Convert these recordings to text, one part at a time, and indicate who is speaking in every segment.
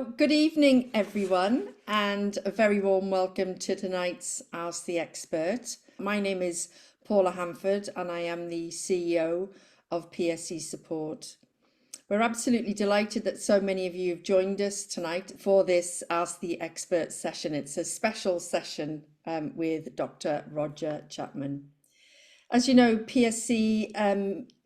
Speaker 1: Good evening, everyone, and a very warm welcome to tonight's Ask the Expert. My name is Paula Hanford, and I am the CEO of PSC Support. We're absolutely delighted that so many of you have joined us tonight for this Ask the Expert session. It's a special session with Dr. Roger Chapman. As you know, PSC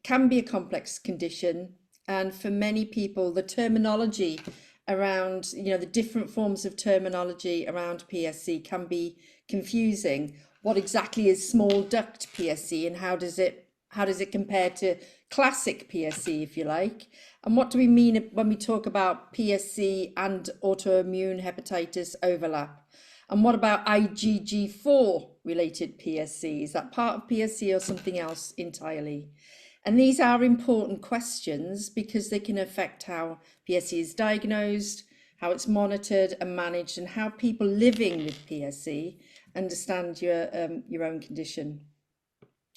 Speaker 1: can be a complex condition, and for many people, the terminology around, the different forms of terminology around PSC can be confusing. What exactly is small duct PSC, and how does it compare to classic PSC, if you like? And what do we mean when we talk about PSC and autoimmune hepatitis overlap? And what about IgG4 related PSC? Is that part of PSC or something else entirely? And these are important questions because they can affect how PSC is diagnosed, how it's monitored and managed, and how people living with PSC understand your own condition.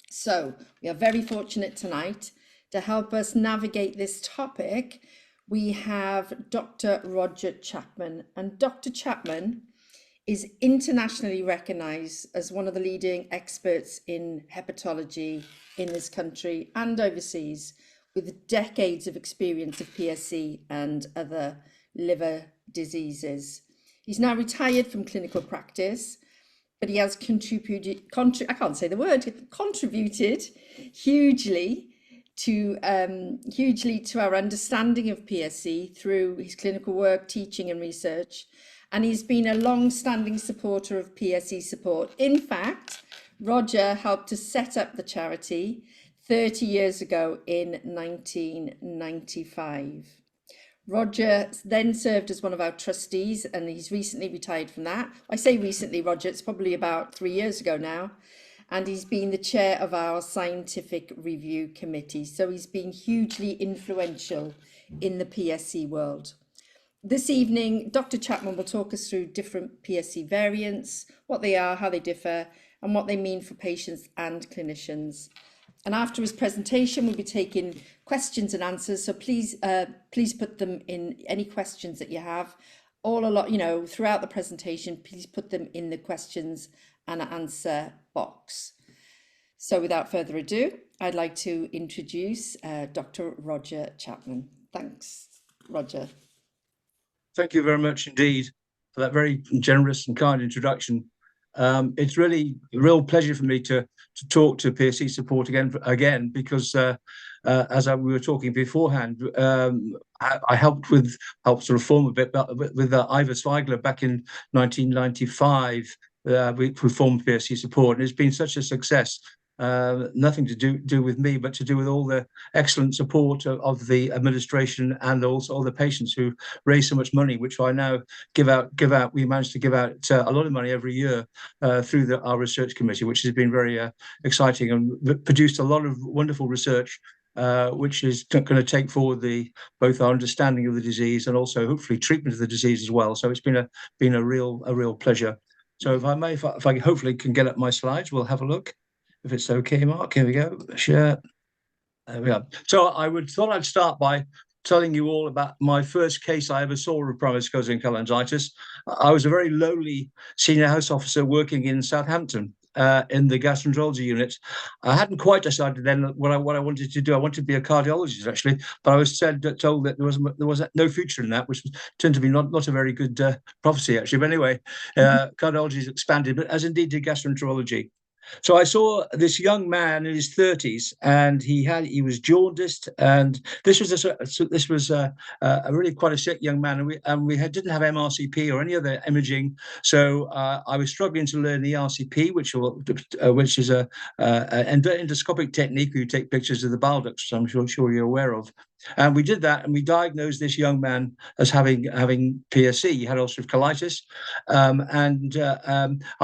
Speaker 1: So we are very fortunate tonight to help us navigate this topic. We have Dr. Roger Chapman, and Dr. Chapman is internationally recognised as one of the leading experts in hepatology in this country and overseas, with decades of experience of PSC and other liver diseases. He's now retired from clinical practice, but he has contributed hugely to our understanding of PSC through his clinical work, teaching and research. And he's been a long-standing supporter of PSC Support. In fact, Roger helped to set up the charity 30 years ago in 1995. Roger then served as one of our trustees, and he's recently retired from that. I say recently, Roger, it's probably about 3 years ago now. And he's been the chair of our scientific review committee. So he's been hugely influential in the PSC world. This evening, Dr. Chapman will talk us through different PSC variants, what they are, how they differ, and what they mean for patients and clinicians. And after his presentation, we'll be taking questions and answers. So please put them in, any questions that you have throughout the presentation. Please put them in the questions and answer box. So without further ado, I'd like to introduce Dr. Roger Chapman. Thanks, Roger.
Speaker 2: Thank you very much indeed for that very generous and kind introduction. It's really a real pleasure for me to talk to PSC Support again because we were talking beforehand, I helped sort of form a bit with Ivor Zweigler back in 1995. We formed PSC Support, and it's been such a success. Nothing to do with me, but to do with all the excellent support of the administration and also all the patients who raise so much money, which I now give out. We manage to give out a lot of money every year through our research committee, which has been very exciting and produced a lot of wonderful research, which is going to take forward both our understanding of the disease and also hopefully treatment of the disease as well. So it's been a real pleasure. So if I hopefully can get up my slides, we'll have a look. If it's okay, Mark, here we go. Share. There we are. So thought I'd start by telling you all about my first case I ever saw of primary sclerosing cholangitis. I was a very lowly senior house officer working in Southampton in the gastroenterology unit. I hadn't quite decided then what I wanted to do. I wanted to be a cardiologist, actually, but I was told that there was no future in that, which turned to be not a very good prophecy, actually. But anyway, cardiology has expanded, but as indeed did gastroenterology. So I saw this young man in his 30s, and he was jaundiced, and this was a really quite a sick young man, and we didn't have MRCP or any other imaging. So I was struggling to learn ERCP, which is an endoscopic technique where you take pictures of the bile ducts, which I'm sure you're aware of. And we did that, and we diagnosed this young man as having PSC. He had ulcerative colitis, I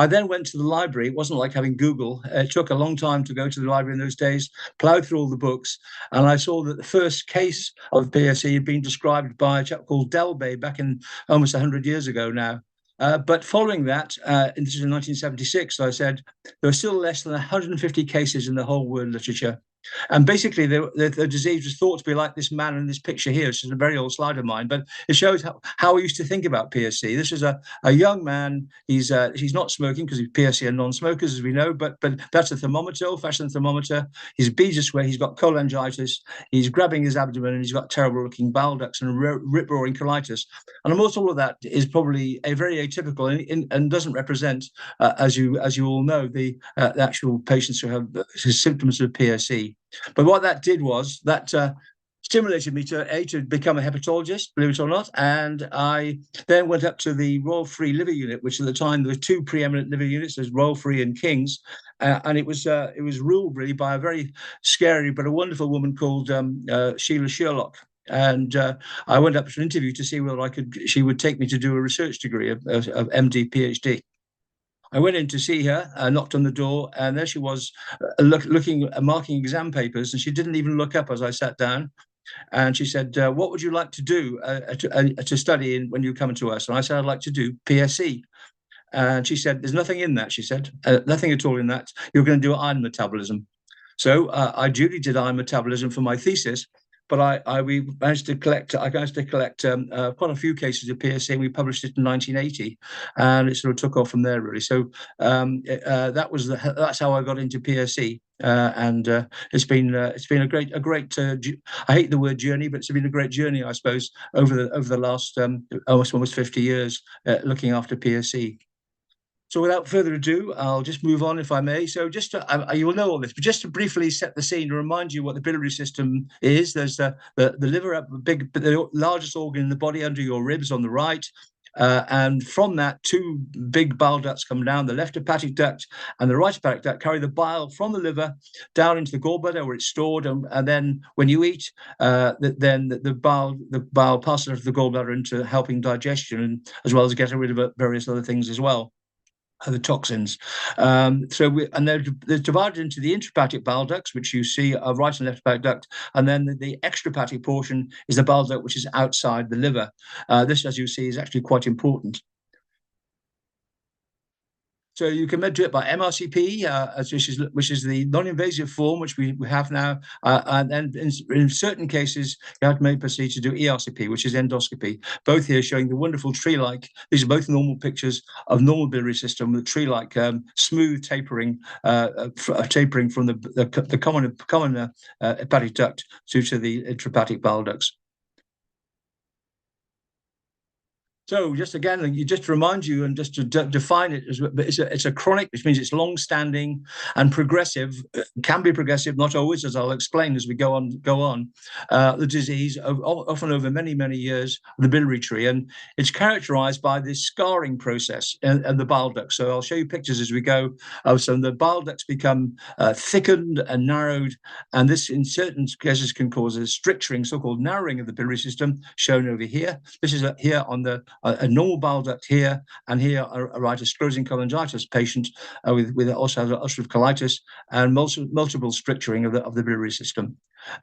Speaker 2: then went to the library. It wasn't like having Google. It took a long time to go to the library in those days, plowed through all the books, and I saw that the first case of PSC had been described by a chap called Delbay back in almost 100 years ago now. But following that, this is in 1976, I said, there are still less than 150 cases in the whole world literature. And basically, the disease was thought to be like this man in this picture here. This is a very old slide of mine, but it shows how we used to think about PSC. This is a young man. He's not smoking because PSC are non-smokers, as we know, but that's a thermometer, old-fashioned thermometer. His beads are square. He's got cholangitis. He's grabbing his abdomen, and he's got terrible-looking bowel ducts and rip-roaring colitis. And almost all of that is probably a very atypical and doesn't represent, as you all know, the actual patients who have symptoms of PSC. But what that did was that stimulated me to become a hepatologist, believe it or not. And I then went up to the Royal Free Liver Unit, which at the time there were two preeminent liver units, there's Royal Free and King's. And it was ruled really by a very scary but a wonderful woman called Sheila Sherlock. And I went up for an interview to see whether she would take me to do a research degree of MD, PhD. I went in to see her, knocked on the door, and there she was looking, marking exam papers, and she didn't even look up as I sat down. And she said, what would you like to do to study when you come to us? And I said, I'd like to do PSC. And she said, there's nothing in that, she said, nothing at all in that. You're going to do iron metabolism. So I duly did iron metabolism for my thesis. But we managed to collect. I managed to collect quite a few cases of PSC. We published it in 1980, and it sort of took off from there, really. So that's how I got into PSC, and it's been a great. I hate the word journey, but it's been a great journey, I suppose, over the last almost 50 years looking after PSC. So without further ado, I'll just move on, if I may. So you will know all this, but just to briefly set the scene to remind you what the biliary system is. There's the liver, the largest organ in the body under your ribs on the right. And from that, two big bile ducts come down. The left hepatic duct and the right hepatic duct carry the bile from the liver down into the gallbladder where it's stored. And then when you eat, then the bile passes out of the gallbladder into helping digestion, as well as getting rid of various other things as well. The toxins. And they're divided into the intrahepatic bile ducts, which you see are right and left hepatic duct, and then the extrahepatic portion is the bile duct, which is outside the liver. This, as you see, is actually quite important. So you can measure it by MRCP, which is the non-invasive form, which we have now. And then in certain cases, you may proceed to do ERCP, which is endoscopy. Both here showing the wonderful tree-like. These are both normal pictures of normal biliary system with tree-like smooth tapering from the common hepatic duct to the intrahepatic bile ducts. So just to remind you and just to define it, it's a chronic, which means it's long-standing and progressive. Can be progressive, not always, as I'll explain as we go on. The disease often over many, many years of the biliary tree, and it's characterized by this scarring process of the bile ducts. So I'll show you pictures as we go. So the bile ducts become thickened and narrowed, and this in certain cases can cause a stricturing, so-called narrowing of the biliary system, shown over here. This is here on a normal bile duct here, and here a sclerosing cholangitis patient with also has ulcerative colitis and multiple stricturing of the biliary system,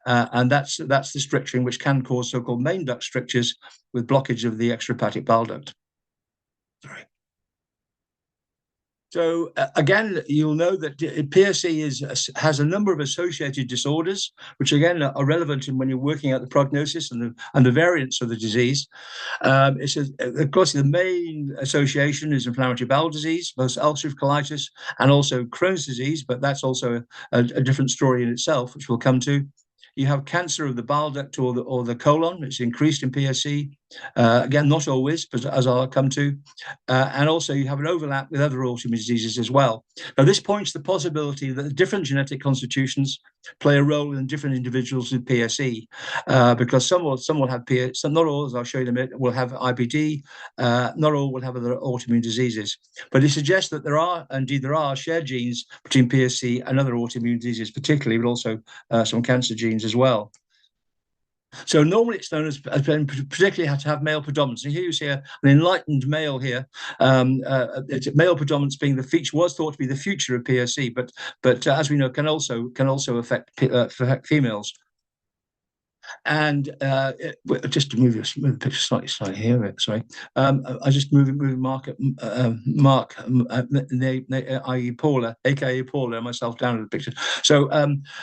Speaker 2: and that's the stricturing which can cause so-called main duct strictures with blockage of the extrahepatic bile duct. Sorry. So again, you'll know that PSC has a number of associated disorders, which again are relevant when you're working out the prognosis and the variants of the disease. Of course, the main association is inflammatory bowel disease, both ulcerative colitis and also Crohn's disease, but that's also a different story in itself, which we'll come to. You have cancer of the bile duct or the colon. It's increased in PSC. Again, not always, but as I'll come to. And also you have an overlap with other autoimmune diseases as well. Now, this points to the possibility that different genetic constitutions play a role in different individuals with PSC, because some will have PSC, not all, as I'll show you in a minute, will have IBD, not all will have other autoimmune diseases. But it suggests that there are shared genes between PSC and other autoimmune diseases, particularly, but also some cancer genes as well. So normally it's known as particularly had to have male predominance. And here you see an enlightened male here. Male predominance being the feature, was thought to be the future of PSC, but as we know, can also affect females. And just to move the picture slightly here, sorry. I just move i.e. Paula, aka Paula, and myself down in the picture. So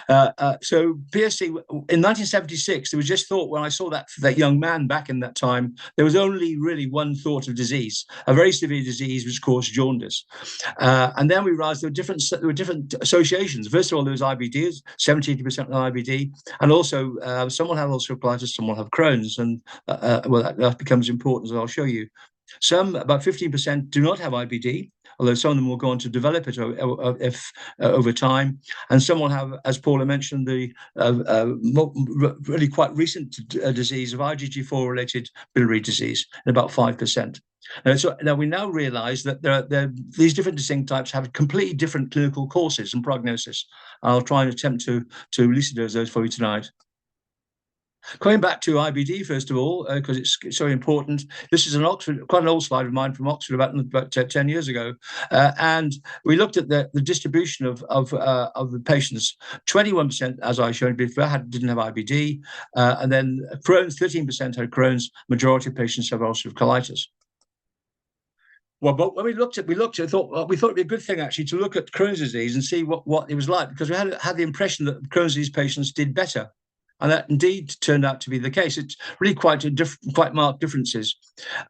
Speaker 2: PSC in 1976, there was just thought, when I saw that young man back in that time, there was only really one thought of disease, a very severe disease which caused jaundice. And then we realized there were different associations. First of all, there was IBD, 70-80% of IBD, and also someone have ulcerative colitis, someone have Crohn's, and that becomes important, as I'll show you. Some, about 15%, do not have IBD, although some of them will go on to develop it over time. And some will have, as Paula mentioned, the really quite recent disease of IgG4-related biliary disease, in about 5%. Now we now realize that these different distinct types have completely different clinical courses and prognosis. I'll try and attempt to elucidate those for you tonight. Going back to IBD, first of all, because it's so important. This is quite an old slide of mine from Oxford about 10 years ago. And we looked at the distribution of the patients. 21%, as I showed before, didn't have IBD. And then Crohn's, 13% had Crohn's. Majority of patients have ulcerative colitis. Well, but when we looked at it, thought we thought it'd be a good thing actually to look at Crohn's disease and see what it was like, because we had the impression that Crohn's disease patients did better. And that indeed turned out to be the case. It's really quite marked differences.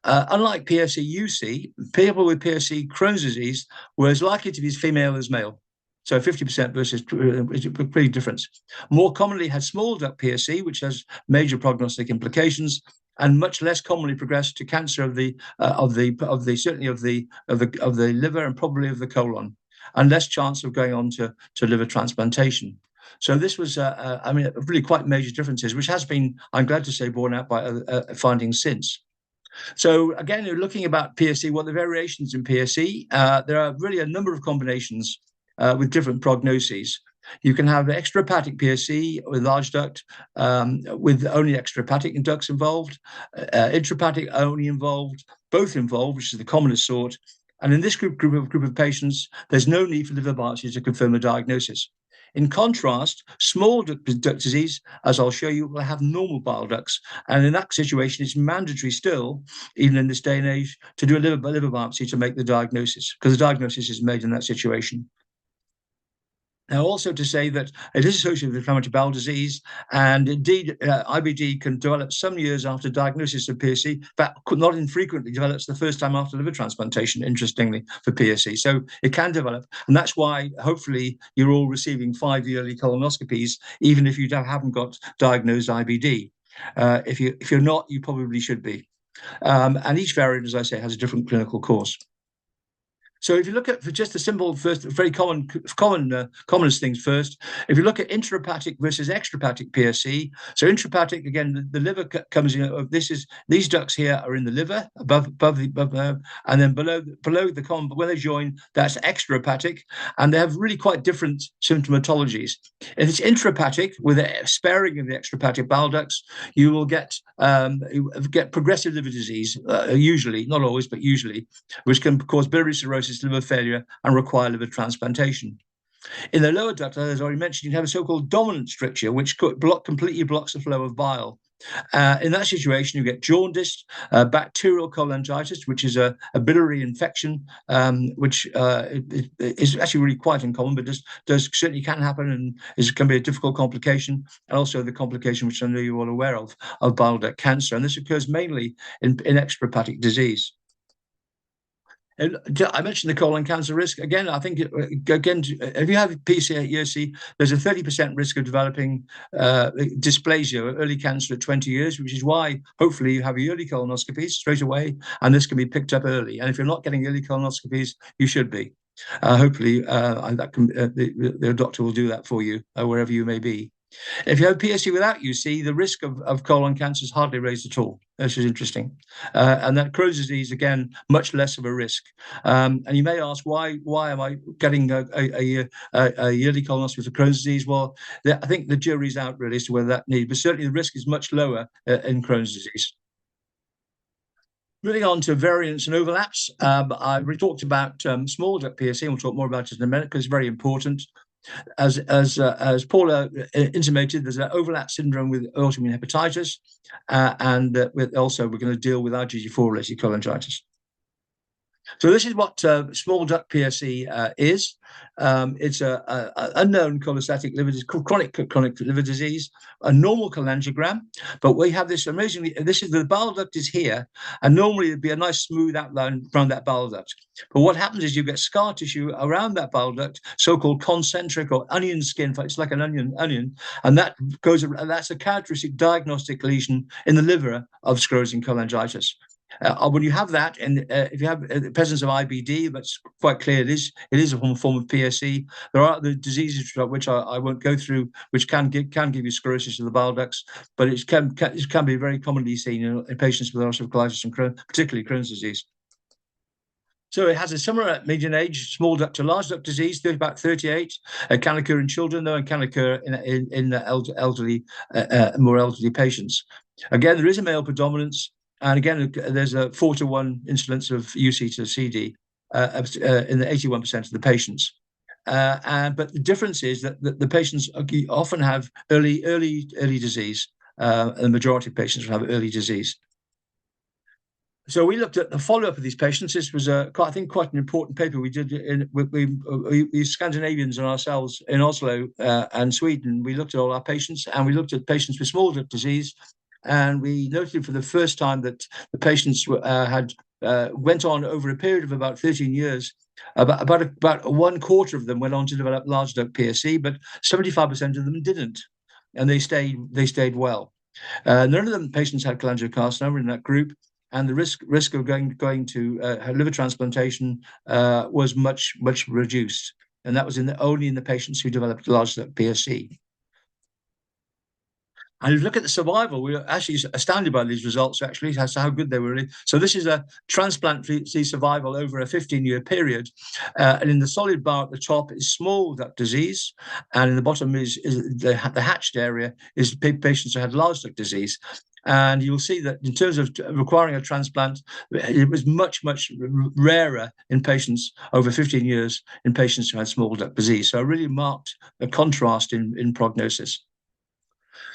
Speaker 2: Unlike PSC UC, people with PSC Crohn's disease were as likely to be as female as male. So 50% versus a big difference. More commonly had small duct PSC, which has major prognostic implications, and much less commonly progressed to cancer of the liver and probably of the colon, and less chance of going on to liver transplantation. So this was, really quite major differences, which has been, I'm glad to say, borne out by other findings since. So again, you're looking about PSC, what the variations in PSC, there are really a number of combinations with different prognoses. You can have extrahepatic PSC with large duct, with only extrahepatic ducts involved, intrahepatic only involved, both involved, which is the commonest sort. And in this group of patients, there's no need for liver biopsy to confirm the diagnosis. In contrast, small duct disease, as I'll show you, will have normal bile ducts. And in that situation, it's mandatory still, even in this day and age, to do a liver biopsy to make the diagnosis, because the diagnosis is made in that situation. Now, also to say that it is associated with inflammatory bowel disease, and indeed, IBD can develop some years after diagnosis of PSC, but not infrequently develops the first time after liver transplantation, interestingly, for PSC. So it can develop, and that's why, hopefully, you're all receiving 5 yearly colonoscopies, even if you haven't got diagnosed IBD. If you're not, you probably should be. And each variant, as I say, has a different clinical course. So if you look at just the simple first, very commonest things first, if you look at intrahepatic versus extrahepatic PSC, so intrahepatic, again, the liver comes in. These ducts here are in the liver, above and then below the colon. But when they join, that's extrahepatic, and they have really quite different symptomatologies. If it's intrahepatic with a sparing of the extrahepatic bile ducts, you will get progressive liver disease, usually, not always, but usually, which can cause biliary cirrhosis, liver failure, and require liver transplantation. In the lower duct, as I already mentioned, you have a so-called dominant stricture, which completely blocks the flow of bile. In that situation, you get jaundice, bacterial cholangitis, which is a biliary infection, which is actually really quite uncommon, but certainly can happen and can be a difficult complication. And also the complication, which I know you're all aware of bile duct cancer. And this occurs mainly in extrahepatic disease. And I mentioned the colon cancer risk. Again, I think, if you have PSC, there's a 30% risk of developing dysplasia, early cancer at 20 years, which is why, hopefully, you have early colonoscopies straight away, and this can be picked up early. And if you're not getting early colonoscopies, you should be. Hopefully, the doctor will do that for you, wherever you may be. If you have PSC without UC, the risk of colon cancer is hardly raised at all. This is interesting. And that Crohn's disease, again, much less of a risk. And you may ask, why am I getting a yearly colonoscopy for Crohn's disease? Well, I think the jury's out really as to whether that needs, but certainly the risk is much lower in Crohn's disease. Moving on to variants and overlaps, I've already talked about small duct PSC, and we'll talk more about it in a minute because it's very important. As Paula intimated, there's an overlap syndrome with autoimmune hepatitis, and we're going to deal with IgG4 related cholangitis. So this is what small duct PSC is. It's a unknown cholestatic liver disease, chronic liver disease, a normal cholangiogram. But we have this amazingly, this is the bile duct is here, and normally it'd be a nice smooth outline around that bile duct. But what happens is you get scar tissue around that bile duct, so-called concentric or onion skin. It's like an onion, and that's a characteristic diagnostic lesion in the liver of sclerosing cholangitis. When you have that, and if you have the presence of IBD, that's quite clear. It is a form of PSC. There are other diseases which I won't go through, which can give you sclerosis of the bile ducts, but it can be very commonly seen in patients with ulcerative colitis and particularly Crohn's disease. So it has a similar median age, small duct to large duct disease, about 38. It can occur in children, though, and can occur in elderly, more elderly patients. Again, there is a male predominance. And again, there's a 4-to-1 incidence of UC to CD in the 81% of the patients. But the difference is that the patients often have early disease. The majority of patients will have early disease. So we looked at the follow-up of these patients. This was, I think, quite an important paper we did. We Scandinavians and ourselves in Oslo and Sweden. We looked at all our patients, and we looked at patients with small duct disease. And we noted for the first time that the patients went on over a period of about 13 years. About 1/4 of them went on to develop large duct PSC, but 75% of them didn't, and they stayed well. None of the patients had cholangiocarcinoma in that group, and the risk of going to liver transplantation was much reduced, and that was only in the patients who developed large duct PSC. And if you look at the survival, we were actually astounded by these results, actually, as to how good they were really. So this is a transplant-free survival over a 15-year period. And in the solid bar at the top is small duct disease, and in the bottom is the hatched area is patients who had large duct disease. And you'll see that in terms of requiring a transplant, it was much rarer in patients over 15 years in patients who had small duct disease. So a really marked contrast in prognosis.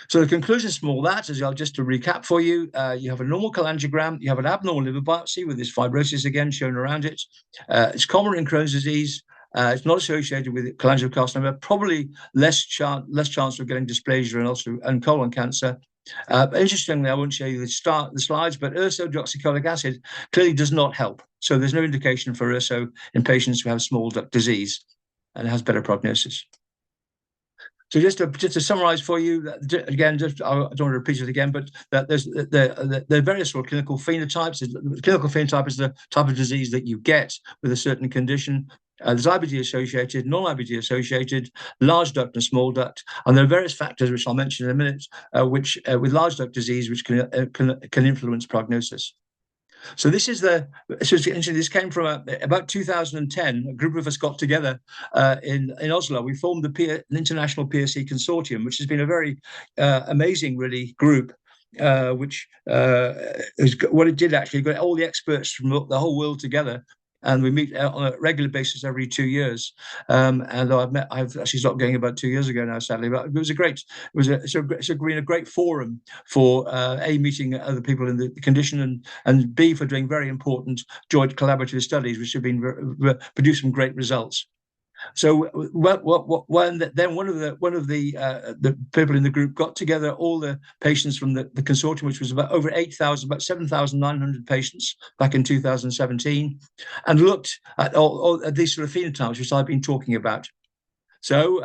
Speaker 2: So the conclusions from all that is, just to recap for you, you have a normal cholangiogram, you have an abnormal liver biopsy with this fibrosis again shown around it. It's common in Crohn's disease. It's not associated with cholangiocarcinoma, probably less chance of getting dysplasia and colon cancer. But interestingly, I won't show you the slides, but ursodeoxycholic acid clearly does not help. So there's no indication for urso in patients who have small duct disease, and it has better prognosis. So just to summarize for you, again, I don't want to repeat it again, but that there are various sort of clinical phenotypes. The clinical phenotype is the type of disease that you get with a certain condition. There's IBD associated, non-IBD associated, large duct and small duct, and there are various factors which I'll mention in a minute, which with large duct disease, which can influence prognosis. So this came from about 2010. A group of us got together in Oslo. We formed an international PSC consortium, which has been a very amazing, really, group. Which what it did actually got all the experts from the whole world together. And we meet on a regular basis every 2 years. And I've actually stopped going about 2 years ago now, sadly. But it was a great forum for A, meeting other people in the condition, and B, for doing very important joint collaborative studies, which have been producing great results. So then one of the people in the group got together all the patients from the consortium, which was about over 8,000, about 7,900 patients back in 2017, and looked at all these sort of phenotypes which I've been talking about. So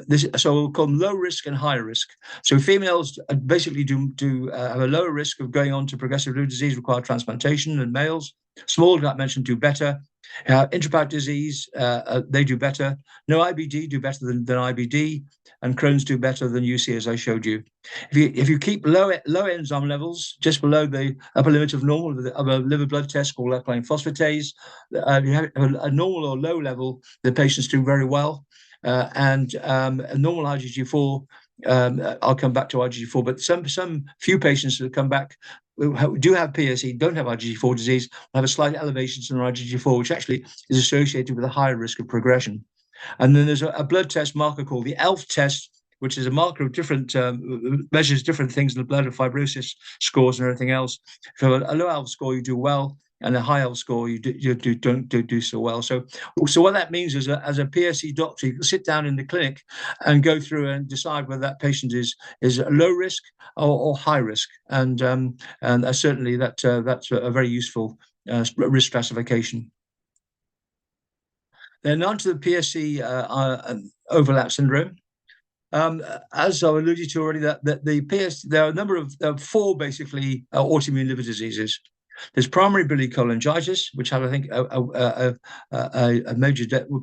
Speaker 2: we'll call them low risk and high risk. So females basically do have a lower risk of going on to progressive liver disease, require transplantation, and males, small gut mentioned, do better. Intrahepatic disease, they do better. No IBD do better than IBD, and Crohn's do better than UC, as I showed you. If you keep low enzyme levels just below the upper limit of normal of a liver blood test called alkaline phosphatase, you have a normal or low level, the patients do very well. And a normal IgG4, I'll come back to IgG4, but some few patients that come back who do have PSC, don't have IgG4 disease, have a slight elevation in their IgG4, which actually is associated with a higher risk of progression. And then there's a blood test marker called the ELF test, which is a marker of different measures different things in the blood, of fibrosis scores and everything else. So a low ELF score, you do well, and a high ELF score, you don't do so well. So what that means is, as a PSC doctor, you can sit down in the clinic and go through and decide whether that patient is low risk or high risk, and certainly that's a very useful risk stratification. Then on to the PSC overlap syndrome. As I alluded to already, that the there are a number of four basically autoimmune liver diseases. There's primary biliary cholangitis, which had, I think, a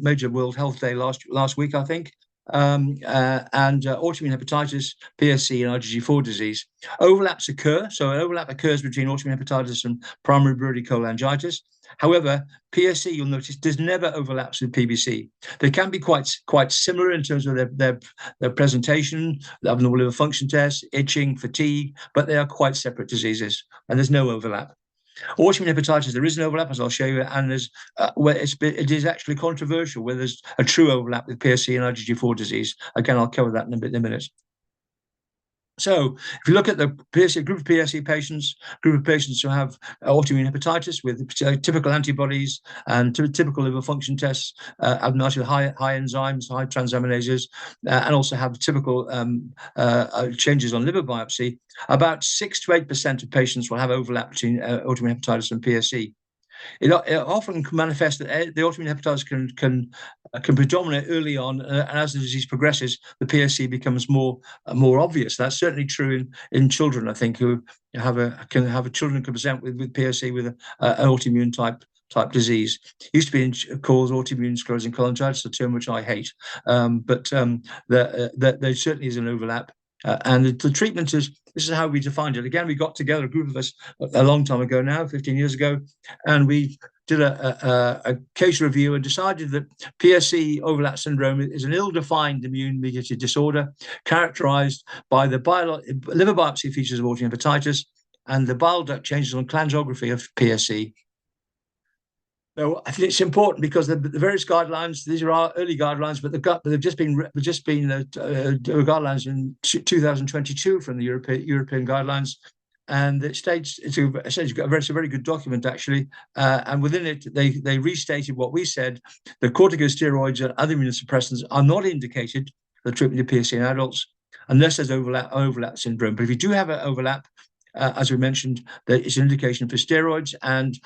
Speaker 2: major World Health Day last week, I think, and autoimmune hepatitis, PSC, and IgG4 disease. Overlaps occur, so an overlap occurs between autoimmune hepatitis and primary biliary cholangitis. However, PSC, you'll notice, does never overlaps with PBC. They can be quite similar in terms of their presentation, the abnormal liver function tests, itching, fatigue, but they are quite separate diseases, and there's no overlap. Autoimmune hepatitis, there is an overlap, as I'll show you, and there's where it is actually controversial where there's a true overlap with PSC and IgG4 disease. Again, I'll cover that in a minute. So if you look at the PSC, group of PSC patients, group of patients who have autoimmune hepatitis with typical antibodies and typical liver function tests, abnormality with high enzymes, high transaminases, and also have typical changes on liver biopsy, about 6 to 8% of patients will have overlap between autoimmune hepatitis and PSC. It often can manifest that the autoimmune hepatitis can predominate early on, and as the disease progresses, the PSC becomes more obvious. That's certainly true in children, I think, who children can present with PSC with an autoimmune type disease. It used to be called autoimmune sclerosing cholangitis, a term which I hate, but there certainly is an overlap. And the treatment this is how we defined it. Again, we got together, a group of us, a long time ago now, 15 years ago, and we did a case review and decided that PSC overlap syndrome is an ill-defined immune-mediated disorder characterized by the liver biopsy features of autoimmune hepatitis and the bile duct changes on cholangiography of PSC. So I think it's important because the various guidelines, these are our early guidelines, but they've just been guidelines in 2022 from the European guidelines, and it states it's a very good document actually, and within it they restated what we said: the corticosteroids and other immunosuppressants are not indicated for the treatment of PSC in adults unless there's overlap syndrome. But if you do have an overlap, as we mentioned, there is an indication for steroids, and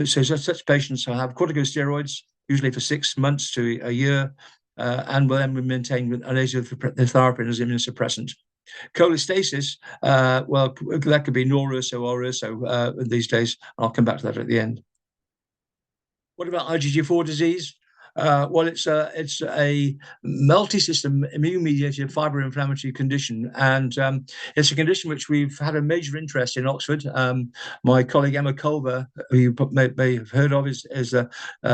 Speaker 2: so such patients will have corticosteroids, usually for 6 months to a year, and will then be maintained with azithromycin as immunosuppressant. Cholestasis, well, that could be nor-urso or urso these days. I'll come back to that at the end. What about IgG4 disease? Well, it's a multi-system immune-mediated fibroinflammatory condition, and it's a condition which we've had a major interest in Oxford. My colleague Emma Culver, who you may have heard of, is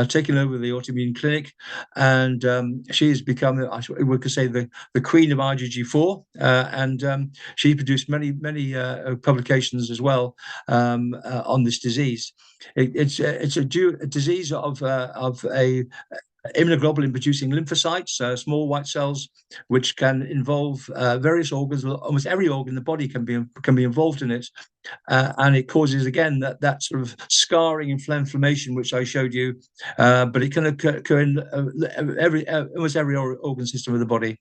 Speaker 2: taking over the autoimmune clinic, and she has become, we could say, the queen of IgG4, and she produced many publications as well on this disease. It's a disease of a immunoglobulin producing lymphocytes, small white cells, which can involve various organs. Almost every organ in the body can be involved in it, and it causes, again, that sort of scarring inflammation which I showed you, but it can occur in almost every organ system of the body,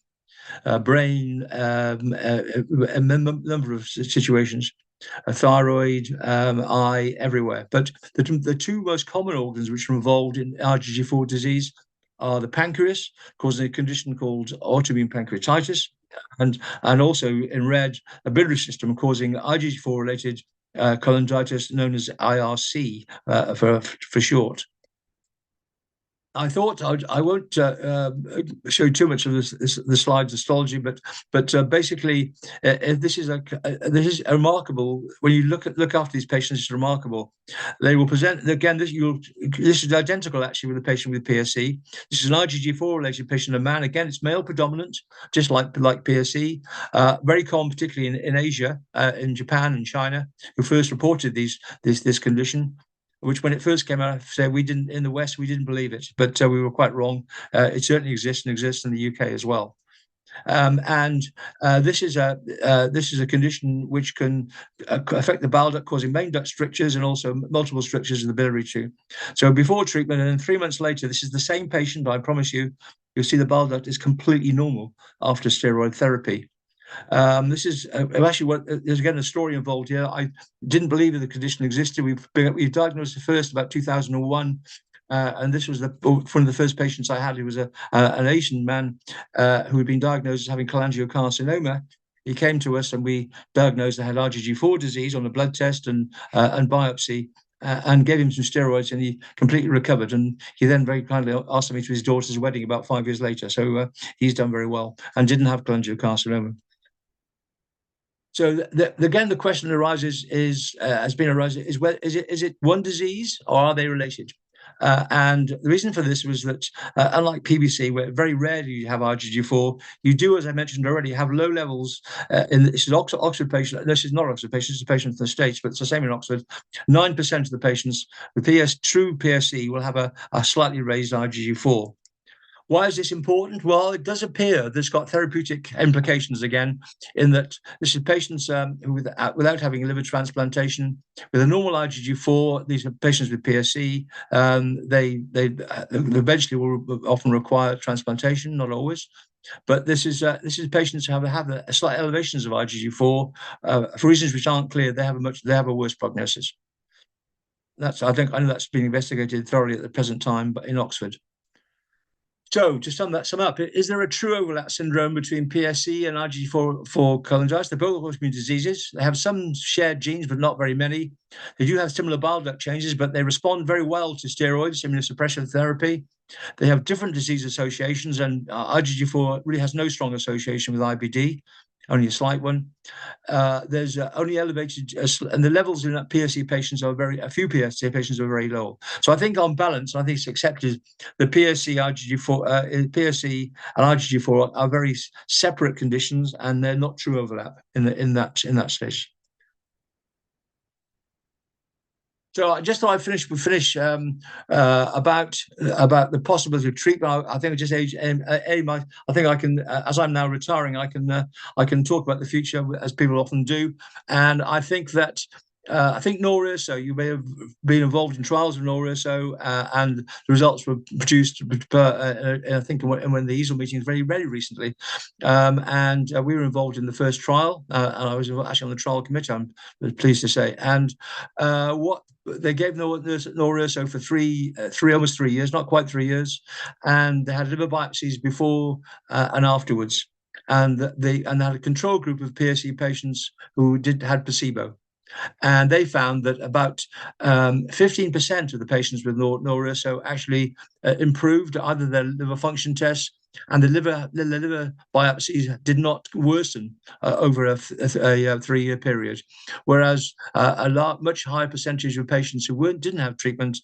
Speaker 2: brain, a number of situations. A thyroid, eye, everywhere. But the two most common organs which are involved in IgG4 disease are the pancreas, causing a condition called autoimmune pancreatitis, and also in red, a biliary system causing IgG4-related cholangitis, known as IRC for short. I thought I won't show too much of the slides histology, but basically this is remarkable. When you look after these patients, it's remarkable. They will present again. This is identical actually with a patient with PSC. This is an IgG4 related patient, a man. Again, it's male predominant, just like PSC. Very common, particularly in Asia, in Japan and China, who first reported this condition. which when it first came out, I said we didn't in the West, we didn't believe it, but we were quite wrong. It certainly exists and exists in the UK as well. And this is a condition which can affect the bile duct, causing main duct strictures and also multiple strictures in the biliary tube. So before treatment, and then 3 months later, this is the same patient. I promise you, you'll see the bile duct is completely normal after steroid therapy. This is actually what there's again a story involved here. I didn't believe that the condition existed. We diagnosed it first about 2001. And this was one of the first patients I had. He was an Asian man who had been diagnosed as having cholangiocarcinoma. He came to us and we diagnosed that he had IgG4 disease on a blood test and biopsy. And gave him some steroids, and he completely recovered. And he then very kindly asked me to his daughter's wedding about 5 years later. So he's done very well and didn't have cholangiocarcinoma. So again, the question arises has been arising is it one disease or are they related? And the reason for this was that unlike PBC, where very rarely you have IgG4, you do, as I mentioned already, have low levels. This is Oxford patient. This is not Oxford patient. It's a patient from the States, but it's the same in Oxford. 9% of the patients with true PSC will have a slightly raised IgG4. Why is this important? Well, it does appear this got therapeutic implications again, in that this is patients who, without having a liver transplantation, with a normal IgG4, these are patients with PSC, they eventually will often require transplantation, not always. But this is patients who have a slight elevations of IgG4 for reasons which aren't clear. They have a worse prognosis. I know that's been investigated thoroughly at the present time, but in Oxford. So, to sum up, is there a true overlap syndrome between PSC and IgG4 for cholangitis? They're both autoimmune diseases. They have some shared genes, but not very many. They do have similar bile duct changes, but they respond very well to steroids, immunosuppression therapy. They have different disease associations, and IgG4 really has no strong association with IBD, only a slight one. There's only elevated, and the levels in PSC patients a few PSC patients are very low. So I think on balance, I think it's accepted the PSC, PSC and IgG4 are very separate conditions, and they're not true overlap in that stage. So just thought I'd finish about the possibility of treatment. I think just aim. I think I can, as I'm now retiring, I can talk about the future as people often do, and I think that. I think Norurso, you may have been involved in trials of Norurso, and the results were produced, I think, when the EASL meetings very, very recently. And we were involved in the first trial, and I was actually on the trial committee, I'm pleased to say. And what they gave Norurso for almost 3 years, not quite 3 years, and they had liver biopsies before and afterwards. And they had a control group of PSC patients who had placebo. And they found that about 15% of the patients with Norurso actually improved either their liver function tests, and the liver biopsies did not worsen over a 3-year period, whereas much higher percentage of patients who didn't have treatment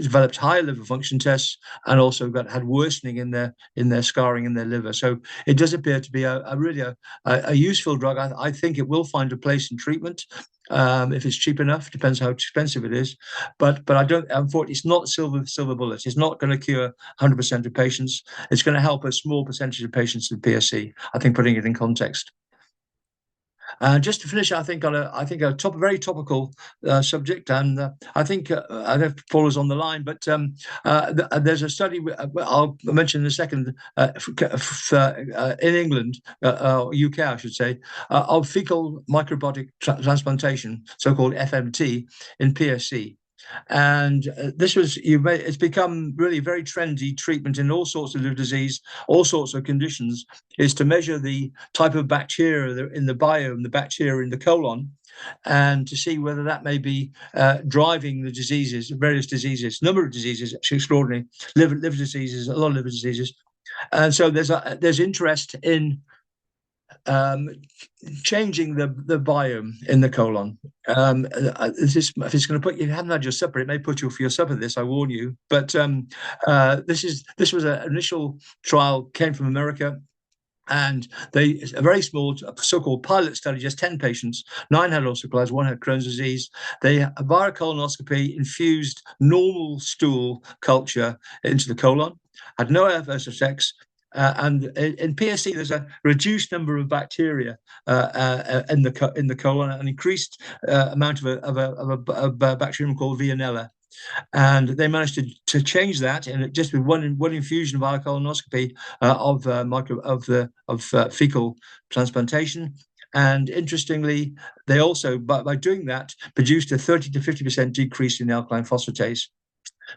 Speaker 2: developed higher liver function tests and also had worsening in their scarring in their liver. So it does appear to be really a useful drug. I think it will find a place in treatment if it's cheap enough. Depends how expensive it is, but I don't. Unfortunately, it's not silver bullet. It's not going to cure 100% of patients. It's going to help a small percentage of patients with PSC. I think, putting it in context. Just to finish, I think a very topical subject, and I think I don't know if Paul is on the line, but there's a study I'll mention in a second in England, UK, I should say, of fecal microbiotic transplantation, so-called FMT, in PSC. And it's become really very trendy treatment in all sorts of liver disease, all sorts of conditions, is to measure the type of bacteria in the biome, the bacteria in the colon, and to see whether that may be driving the diseases, various diseases, number of diseases, actually extraordinary, liver diseases, a lot of liver diseases. And so there's interest in changing the biome in the colon. If it's going to put you haven't had your supper, it may put you for your supper. This, I warn you. But this was an initial trial, came from America, And a very small so-called pilot study, just 10 patients, 9 had ulcerative, 1 had Crohn's disease. They, via colonoscopy, infused normal stool culture into the colon, had no adverse effects. And in PSC, there's a reduced number of bacteria in the colon, an increased amount of a bacterium called Veillonella. And they managed to change that, and just with one infusion via colonoscopy of fecal transplantation. And interestingly, they also, by doing that, produced a 30 to 50% decrease in alkaline phosphatase.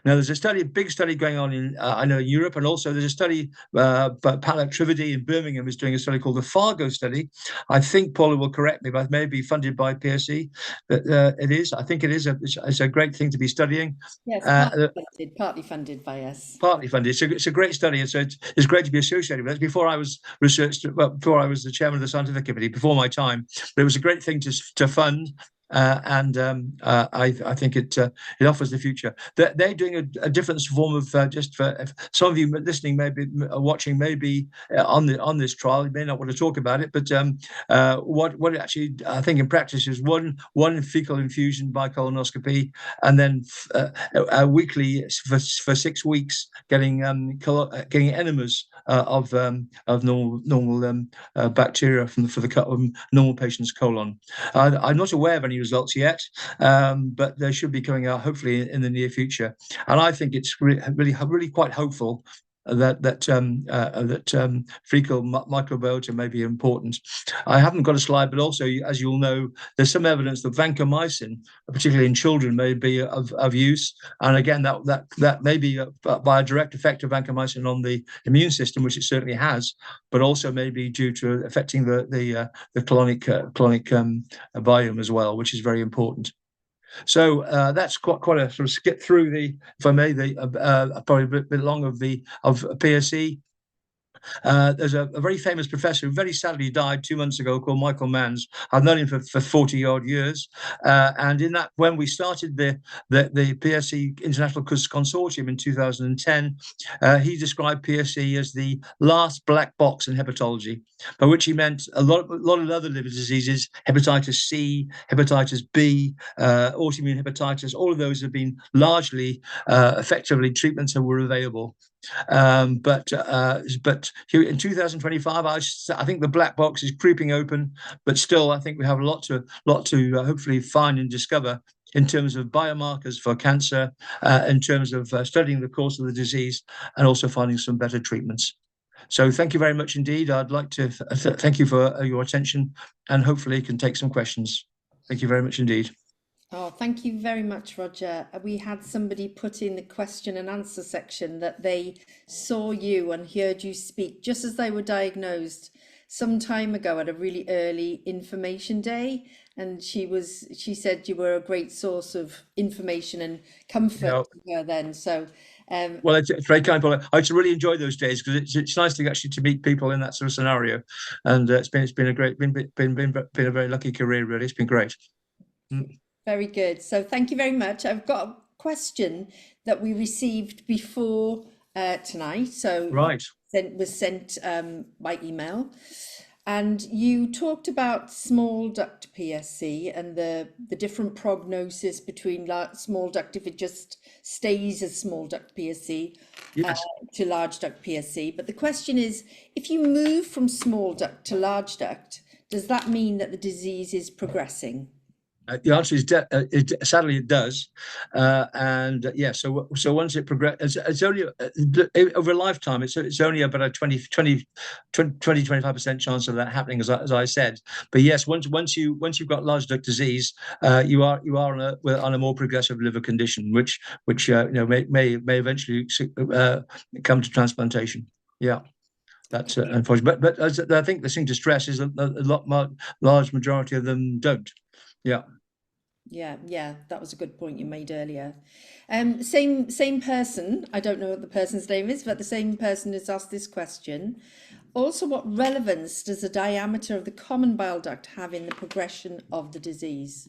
Speaker 2: Now, there's a big study going on in, I know, in Europe, and also there's a study, Palak Trivedi in Birmingham is doing a study called the Fargo study. I think Paula will correct me, but maybe funded by PSC. But it is, I think it is, it's a great thing to be studying.
Speaker 1: Yes, partly funded by us.
Speaker 2: Partly funded. It's a great study, and so it's great to be associated with it. Before I was before I was the chairman of the scientific committee, before my time, but it was a great thing to fund. I think it offers the future. They're doing a different form of just for if some of you listening, maybe watching, maybe on this trial, you may not want to talk about it, but what it actually I think in practice is one fecal infusion by colonoscopy, and then weekly for 6 weeks getting enemas of normal bacteria for the normal patient's colon. I'm not aware of any results yet, but they should be coming out hopefully in the near future. And I think it's really quite hopeful that fecal microbiota may be important. I haven't got a slide, but also, as you'll know, there's some evidence that vancomycin, particularly in children, may be of use. And again, that may be by a direct effect of vancomycin on the immune system, which it certainly has, but also may be due to affecting the colonic biome as well, which is very important. So that's quite a sort of skip through if I may, probably a bit long of PSC. There's a very famous professor who very sadly died 2 months ago called Michael Manns. I've known him for 40 odd years. And in that, when we started the PSC International Consortium in 2010, he described PSC as the last black box in hepatology, by which he meant a lot of other liver diseases, hepatitis C, hepatitis B, autoimmune hepatitis, all of those have been largely effectively treatments that were available. But here in 2025, I think the black box is creeping open, but still, I think we have a lot to hopefully find and discover in terms of biomarkers for cancer, in terms of studying the course of the disease, and also finding some better treatments. So thank you very much indeed. I'd like to thank you for your attention, and hopefully can take some questions. Thank you very much indeed.
Speaker 1: Oh, thank you very much, Roger. We had somebody put in the question and answer section that they saw you and heard you speak just as they were diagnosed some time ago at a really early information day. And she said you were a great source of information and comfort to her then. So
Speaker 2: well, it's very kind, Paula. I really enjoy those days because it's nice to actually to meet people in that sort of scenario, and it's been a very lucky career. Really, it's been great.
Speaker 1: Very good. So thank you very much. I've got a question that we received before tonight. So
Speaker 2: right,
Speaker 1: was sent by email, and you talked about small duct PSC and the different prognosis between small duct if it just stays as small duct PSC to large duct PSC. But the question is, if you move from small duct to large duct, does that mean that the disease is progressing?
Speaker 2: The answer is sadly it does, and yeah. So once it progresses, it's only over a lifetime. It's only about a 25% chance of that happening, as I said. But yes, once you've got large duct disease, you are on a more progressive liver condition, which may eventually come to transplantation. Yeah. That's unfortunate, but I think the thing to stress is a large majority of them don't. Yeah.
Speaker 1: Yeah, that was a good point you made earlier. Same person, I don't know what the person's name is, but the same person has asked this question. Also, what relevance does the diameter of the common bile duct have in the progression of the disease?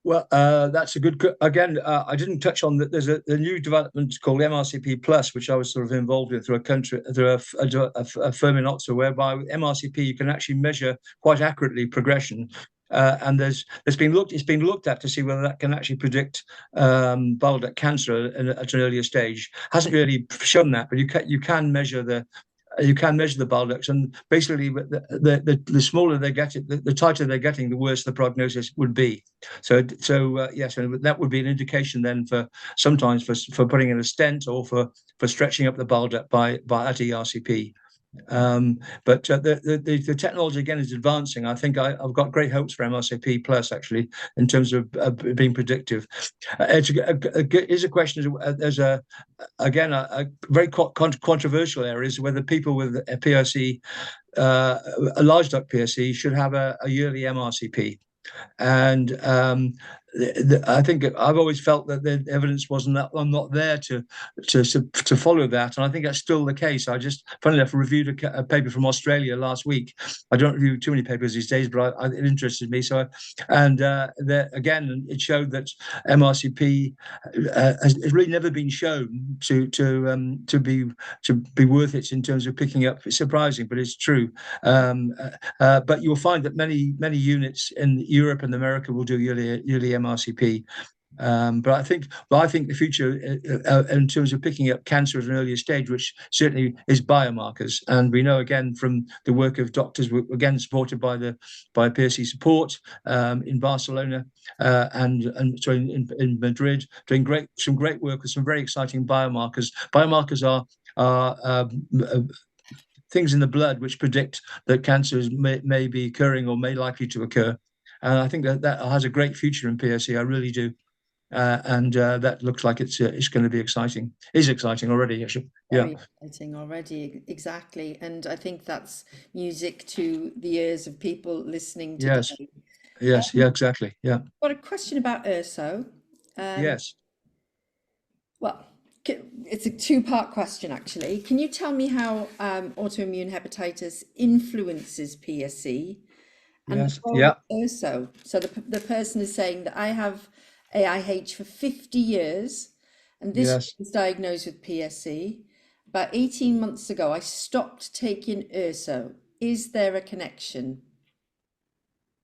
Speaker 2: Well, that's a good. Again, I didn't touch on that. There's a new development called MRCP Plus, which I was sort of involved in through a firm in Oxford, whereby with MRCP you can actually measure quite accurately progression. And it's been looked at to see whether that can actually predict bile duct cancer at an earlier stage. Hasn't really shown that, but you can measure the bile ducts, and basically the smaller they get it, the tighter they're getting, the worse the prognosis would be. So yes, and that would be an indication then for sometimes for putting in a stent or for stretching up the bile duct by at ERCP. But the technology again is advancing. I think I've got great hopes for MRCP Plus actually in terms of being predictive. It's a question. There's a very controversial area is whether people with a PSC, a large duct PSC, should have a yearly MRCP. And I think I've always felt that the evidence wasn't that I'm not there to follow that, and I think that's still the case. I just, funnily enough, reviewed a paper from Australia last week. I don't review too many papers these days, but it interested me. Again, it showed that MRCP has really never been shown to be worth it in terms of picking up. It's surprising, but it's true. But you'll find that many units in Europe and America will do yearly MRCP. But I think the future in terms of picking up cancer at an earlier stage, which certainly is biomarkers, and we know again from the work of doctors, again supported by PSC support in Barcelona and so in Madrid, doing some great work with some very exciting biomarkers. Biomarkers are things in the blood which predict that cancers may be occurring or may likely to occur. And I think that has a great future in PSC. I really do. And that looks like it's going to be exciting. Is exciting already, actually. Yeah.
Speaker 1: Very exciting already, exactly. And I think that's music to the ears of people listening
Speaker 2: Yes.
Speaker 1: today.
Speaker 2: Yes. Yeah. Exactly. Yeah.
Speaker 1: Got a question about URSO.
Speaker 2: Yes.
Speaker 1: Well, it's a two-part question, actually. Can you tell me how autoimmune hepatitis influences PSC and the
Speaker 2: Yes.
Speaker 1: role
Speaker 2: Yeah.
Speaker 1: of URSO? So the person is saying that I have AIH for 50 years, and this
Speaker 2: Yes.
Speaker 1: was diagnosed with PSC. About 18 months ago, I stopped taking URSO. Is there a connection?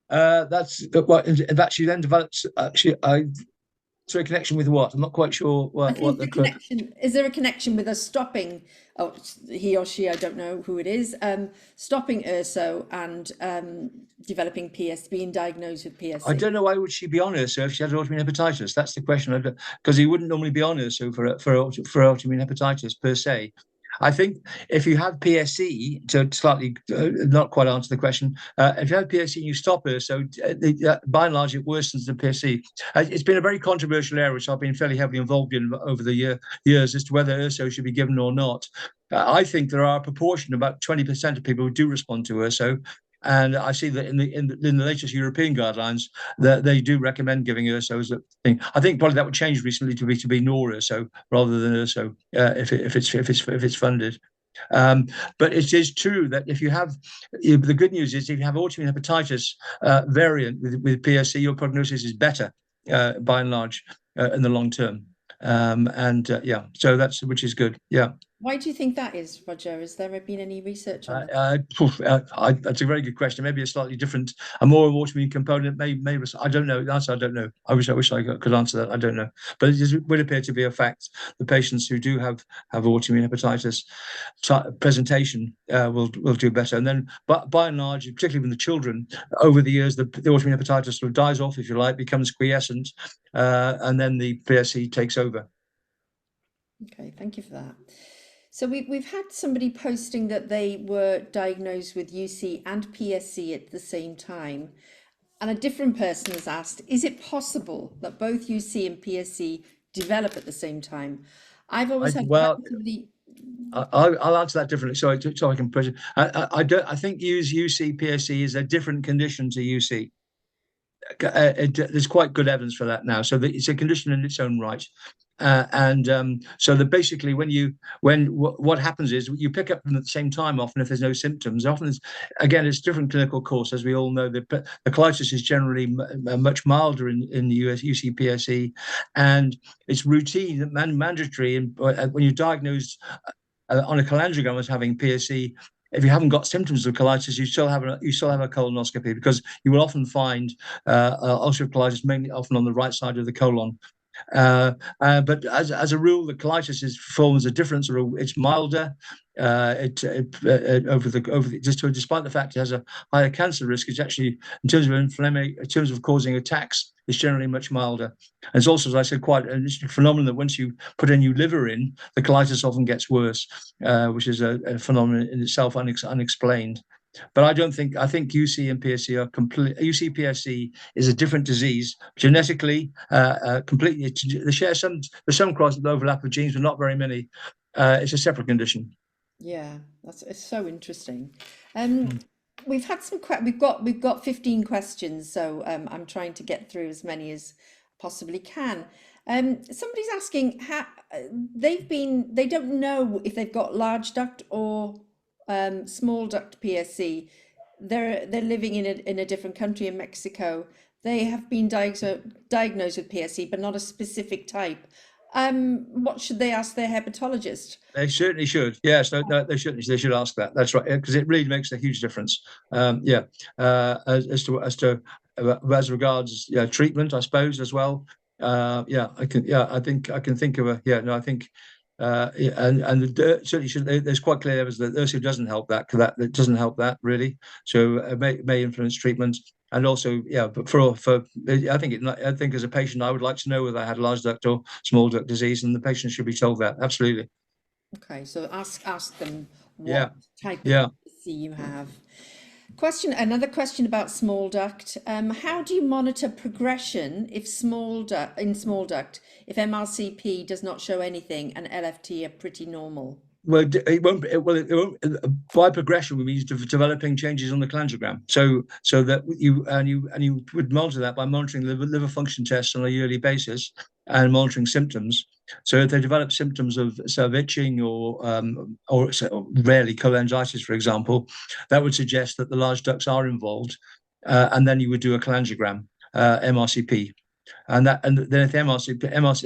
Speaker 2: That's what actually then develops. Actually, so a connection with what? I'm not quite sure
Speaker 1: I
Speaker 2: what
Speaker 1: think
Speaker 2: the
Speaker 1: the connection, is there a connection with us stopping, oh, he or she, I don't know who it is, stopping URSO and developing PS, being diagnosed with
Speaker 2: I
Speaker 1: PSC?
Speaker 2: don't know why would she be on URSO if she had autoimmune hepatitis. That's the question. Because he wouldn't normally be on URSO for autoimmune hetitis per se. I think if you have PSC, to slightly not quite answer the question, if you have PSC and you stop URSO, by and large it worsens the PSC. It's been a very controversial area, which I've been fairly heavily involved in over the years, as to whether URSO should be given or not. I think there are a proportion, about 20% of people who do respond to URSO. And I see that in the latest European guidelines that they do recommend giving URSO as a thing. I think probably that would change recently to be NOR-URSO rather than URSO if it's funded. But it is true that if you have the good news is if you have autoimmune hepatitis variant with PSC, your prognosis is better by and large in the long term. Yeah, so which is good. Yeah.
Speaker 1: Why do you think that is, Roger? Has there been any research on that?
Speaker 2: That's a very good question. Maybe a slightly different, a more autoimmune component. Maybe I don't know. I don't know. I wish I could answer that. I don't know. But it would appear to be a fact. The patients who do have autoimmune hepatitis presentation will do better. And then, but by and large, particularly in the children, over the years, the autoimmune hepatitis sort of dies off, if you like, becomes quiescent, and then the PSC takes over.
Speaker 1: Okay, thank you for that. So we've had somebody posting that they were diagnosed with UC and PSC at the same time. And a different person has asked, is it possible that both UC and PSC develop at the same time? I've always had somebody.
Speaker 2: I'll answer that differently. So I can put it. I think UC PSC is a different condition to UC. There's quite good evidence for that now. So it's a condition in its own right. So that basically, what happens is you pick up them at the same time. Often, if there's no symptoms, often it's different clinical course, as we all know. The colitis is generally much milder in the UC-PSC, and it's routine and mandatory. And when you're diagnosed on a cholangiogram as having PSC, if you haven't got symptoms of colitis, you still have a colonoscopy, because you will often find ulcerative colitis mainly often on the right side of the colon. But as a rule, the colitis forms a difference, or it's milder. Despite the fact it has a higher cancer risk, it's actually, in terms of inflammation, in terms of causing attacks, it's generally much milder. And it's also, as I said, quite an interesting phenomenon that once you put a new liver in, the colitis often gets worse, which is a phenomenon in itself unexplained. But I think UC and PSC are complete. UC PSC is a different disease genetically, completely. There's some cross overlap of genes, but not very many. It's a separate condition.
Speaker 1: Yeah, it's so interesting. We've had we've got 15 questions, so I'm trying to get through as many as possibly can. Somebody's asking how they don't know if they've got large duct or small duct PSC. They're living in a different country, in Mexico. They have been diagnosed with PSC, but not a specific type. What should they ask their hepatologist?
Speaker 2: They certainly should. Yes, no, they should. They should ask that. That's right, because it really makes a huge difference. As regards treatment, I suppose as well. I can. Yeah, I think I can think of a. Yeah, no, I think. Certainly should. There's quite clear evidence that Ursu doesn't help that. That doesn't help that really. So it may influence treatment. And also, but I think as a patient, I would like to know whether I had large duct or small duct disease, and the patient should be told that. Absolutely.
Speaker 1: Okay, so ask them
Speaker 2: Yeah.
Speaker 1: what type of
Speaker 2: Yeah.
Speaker 1: PSC you have. Another question about small duct. How do you monitor progression if small duct if MRCP does not show anything and LFT are pretty normal?
Speaker 2: Well, it won't. By progression, we mean developing changes on the cholangiogram. So that you would monitor that by monitoring liver function tests on a yearly basis and monitoring symptoms. So if they develop symptoms of itching or rarely cholangitis, for example, that would suggest that the large ducts are involved, and then you would do a cholangiogram, MRCP. And then if MRC,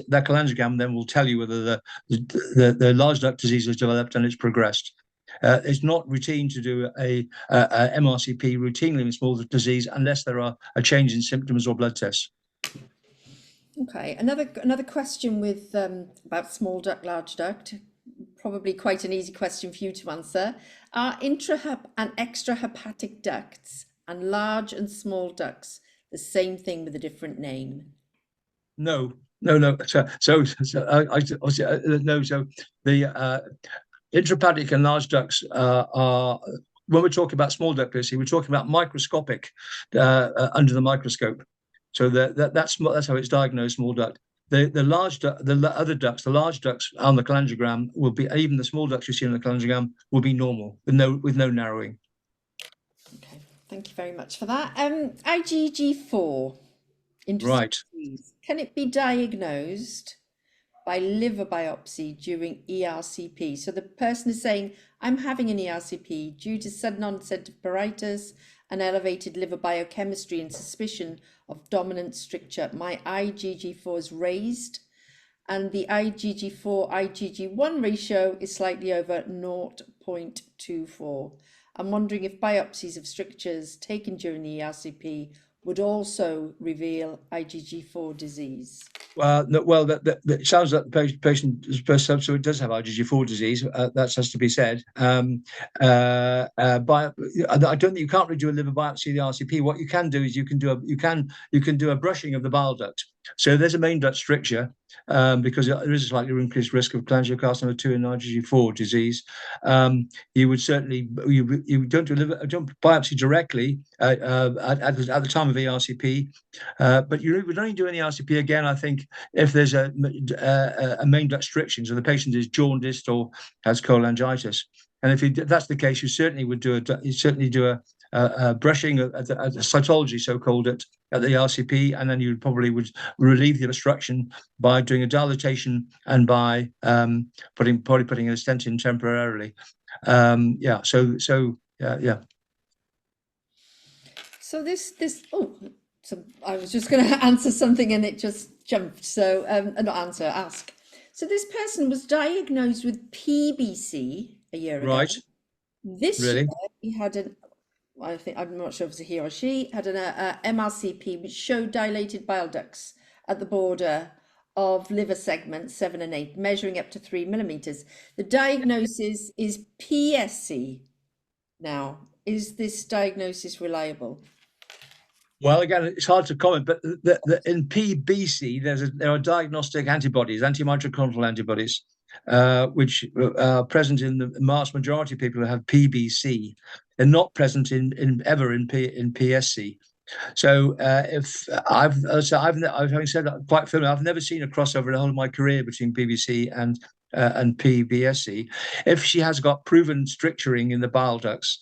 Speaker 2: that cholangiogram then will tell you whether the large duct disease has developed and it's progressed. It's not routine to do a MRCP routinely in small disease unless there are a change in symptoms or blood tests.
Speaker 1: Okay, another question with about small duct, large duct. Probably quite an easy question for you to answer. Are intrahep and extrahepatic ducts and large and small ducts the same thing with a different name?
Speaker 2: No. So the intrahepatic and large ducts are, when we're talking about small duct PSC, we're talking about microscopic under the microscope. So that's how it's diagnosed, small duct. The large duct, the other ducts, the large ducts on the cholangiogram will be, even the small ducts you see on the cholangiogram will be normal with no narrowing.
Speaker 1: Okay, thank you very much for that. IgG4.
Speaker 2: Right.
Speaker 1: Can it be diagnosed by liver biopsy during ERCP? So the person is saying, I'm having an ERCP due to sudden onset of pruritus and elevated liver biochemistry and suspicion of dominant stricture. My IgG4 is raised and the IgG4 IgG1 ratio is slightly over 0.24. I'm wondering if biopsies of strictures taken during the ERCP would also reveal IgG4 disease.
Speaker 2: That sounds like the patient so does have IgG4 disease. That has to be said. I don't think you can't really do a liver biopsy of the RCP. What you can do is you can do a brushing of the bile duct. So there's a main duct stricture, because there is a slightly increased risk of cholangiocarcinoma 2 and IgG4 disease. You would certainly you don't biopsy directly at the time of ERCP, but you would only do an ERCP again, I think, if there's a main duct stricture, so the patient is jaundiced or has cholangitis. And if that's the case, you certainly do a brushing, a cytology, so-called, at the RCP, and then you probably would relieve the obstruction by doing a dilatation and by putting a stent in temporarily. Yeah. Yeah.
Speaker 1: So so I was just going to answer something and it just jumped. So ask. So this person was diagnosed with PBC a year ago.
Speaker 2: Right.
Speaker 1: This year
Speaker 2: Really?
Speaker 1: he had I'm not sure if it's a he or she, had an MRCP which showed dilated bile ducts at the border of liver segments 7 and 8, measuring up to 3 millimeters. The diagnosis is PSC. Now, is this diagnosis reliable?
Speaker 2: Well, again, it's hard to comment, but in PBC, there are diagnostic antibodies, antimitochondrial antibodies, which are present in the vast majority of people who have PBC. They're not present in PSC. So having said that quite firmly, I've never seen a crossover in the whole of my career between PBC and PBSC. If she has got proven stricturing in the bile ducts,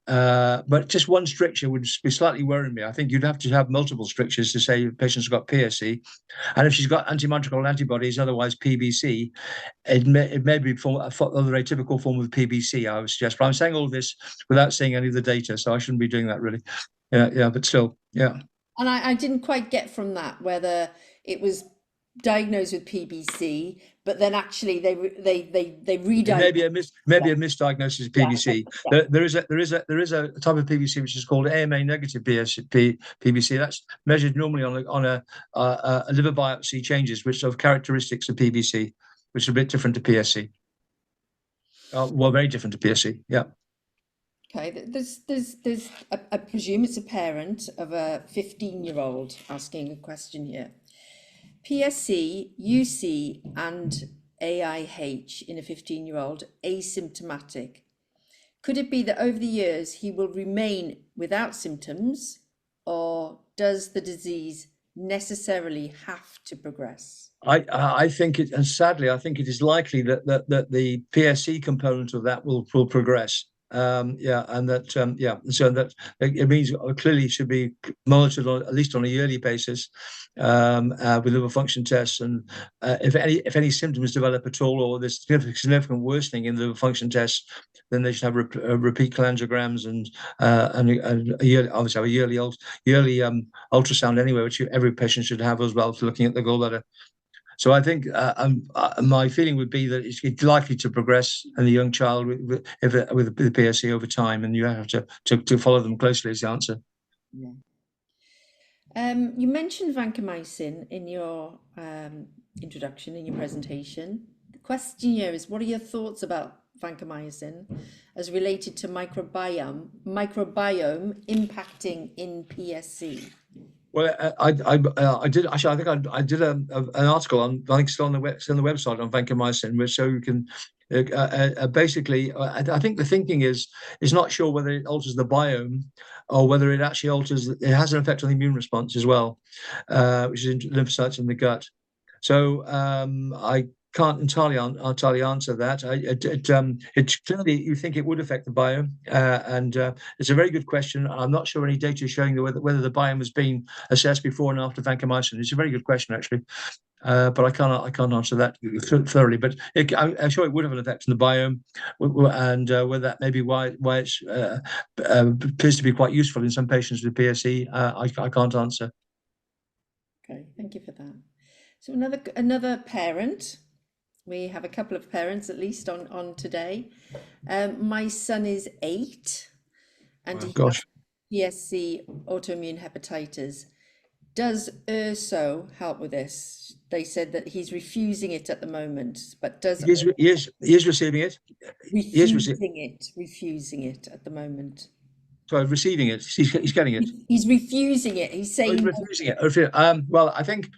Speaker 2: but just one stricture would be slightly worrying me. I think you'd have to have multiple strictures to say the patient's got PSC. And if she's got antimitochondrial antibodies, otherwise PBC, it may be other atypical form of PBC, I would suggest. But I'm saying all this without seeing any of the data, so I shouldn't be doing that really. Yeah, but still, yeah.
Speaker 1: And I didn't quite get from that whether it was diagnosed with PBC, but then actually they re-diagnosed.
Speaker 2: Maybe a misdiagnosis of PBC. Yeah. There is a type of PBC which is called AMA negative PBC. That's measured normally on a liver biopsy changes, which are characteristics of PBC, which are a bit different to PSC. Well, very different to PSC. Yeah.
Speaker 1: Okay, I presume it's a parent of a 15-year-old asking a question here. PSC, UC, and AIH in a 15-year-old, asymptomatic. Could it be that over the years he will remain without symptoms, or does the disease necessarily have to progress?
Speaker 2: I think it, and sadly, I think it is likely that the PSC component of that will progress. And that so that it means clearly should be monitored at least on a yearly basis with liver function tests, and if any symptoms develop at all, or there's significant worsening in the liver function tests, then they should have repeat cholangiograms and a yearly, obviously a yearly ultrasound anyway, which every patient should have as well for looking at the gallbladder. So I think my feeling would be that it's likely to progress in the young child with the PSC over time, and you have to follow them closely is the answer.
Speaker 1: Yeah. You mentioned vancomycin in your introduction, in your presentation. The question here is, what are your thoughts about vancomycin as related to microbiome impacting in PSC?
Speaker 2: Well, I did actually. I think I did an article on. I think still on the website on vancomycin, which so you can basically. I think the thinking is not sure whether it alters the biome or whether it actually alters. It has an effect on the immune response as well, which is lymphocytes in the gut. So I can't entirely answer that. It's clearly you think it would affect the biome, and it's a very good question. I'm not sure any data is showing whether the biome has been assessed before and after vancomycin. It's a very good question actually, but I can't answer that thoroughly. But I'm sure it would have an effect on the biome, and whether that may be why it appears to be quite useful in some patients with PSC. I can't answer.
Speaker 1: Okay, thank you for that. So another parent. We have a couple of parents at least on today. My son is 8 and he has PSC autoimmune hepatitis. Does URSO help with this? They said that he's refusing it at the moment, but does
Speaker 2: he is receiving it?
Speaker 1: Refusing it at the moment.
Speaker 2: Sorry, receiving it. He's getting it.
Speaker 1: He's refusing it. He's saying
Speaker 2: he's refusing it. Well, I think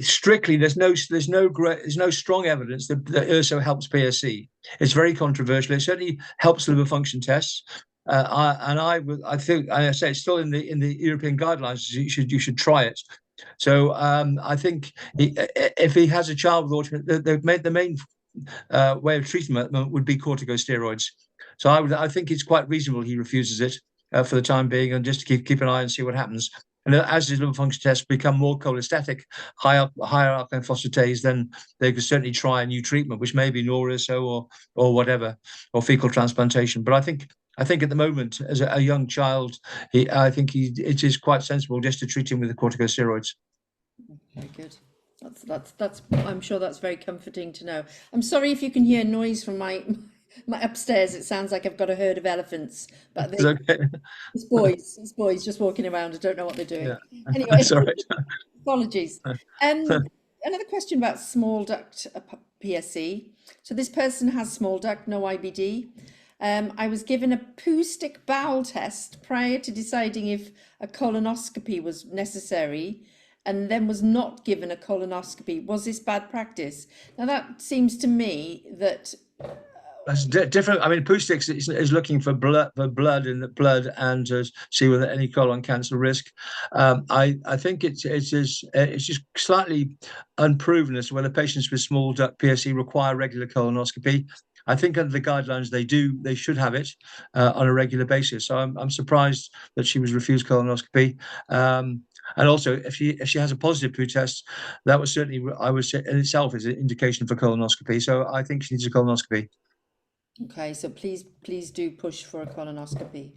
Speaker 2: strictly there's no strong evidence that URSO helps PSC. It's very controversial. It certainly helps liver function tests, I think I say it's still in the European guidelines. You should try it. So I think if he has a child with autism, the main way of treating them would be corticosteroids. So I think it's quite reasonable he refuses it. for the time being, and just to keep an eye and see what happens. And as these liver function tests become more cholestatic, higher alkaline phosphatase, then they could certainly try a new treatment, which may be NORISO or whatever, or fecal transplantation. But I think at the moment, as a young child, it is quite sensible just to treat him with the corticosteroids.
Speaker 1: Very good. That's I'm sure that's very comforting to know. I'm sorry if you can hear noise from my upstairs. It sounds like I've got a herd of elephants, but
Speaker 2: It's okay.
Speaker 1: it's boys just walking around. I don't know what they're doing.
Speaker 2: Yeah,
Speaker 1: Anyway,
Speaker 2: that's all right.
Speaker 1: apologies. Another question about small duct PSC. So this person has small duct, no IBD. I was given a acoustic bowel test prior to deciding if a colonoscopy was necessary, and then was not given a colonoscopy. Was this bad practice? Now that seems to me that
Speaker 2: That's different. I mean, acoustics is looking for blood in the blood and to see whether any colon cancer risk. I think it's just slightly unproven as to whether patients with small duct PSC require regular colonoscopy. I think under the guidelines they should have it on a regular basis. So I'm surprised that she was refused colonoscopy. And also, if she has a positive poo test, that was certainly, I would say, in itself is an indication for colonoscopy. So I think she needs a colonoscopy.
Speaker 1: okay, so please do push for a colonoscopy.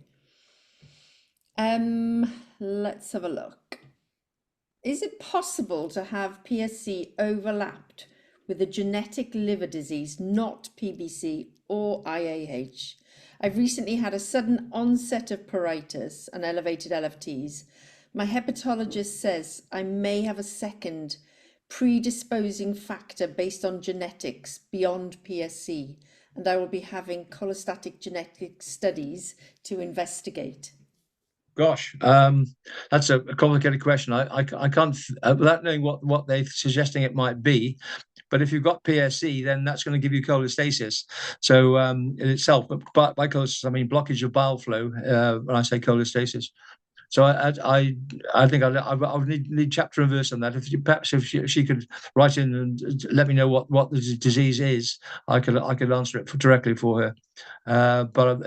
Speaker 1: Let's have a look. Is it possible to have PSC overlapped with a genetic liver disease, not PBC or IAH? I've recently had a sudden onset of pruritus and elevated LFTs. My hepatologist says I may have a second predisposing factor based on genetics beyond PSC, and I will be having cholestatic genetic studies to investigate.
Speaker 2: Gosh, that's a complicated question. I can't, without knowing what they're suggesting it might be. But if you've got PSC, then that's going to give you cholestasis. So in itself, but by cholestasis, I mean blockage of bile flow. When I say cholestasis. So I think I would need chapter and verse on that. Perhaps if she could write in and let me know what the disease is, I could answer it directly for her. But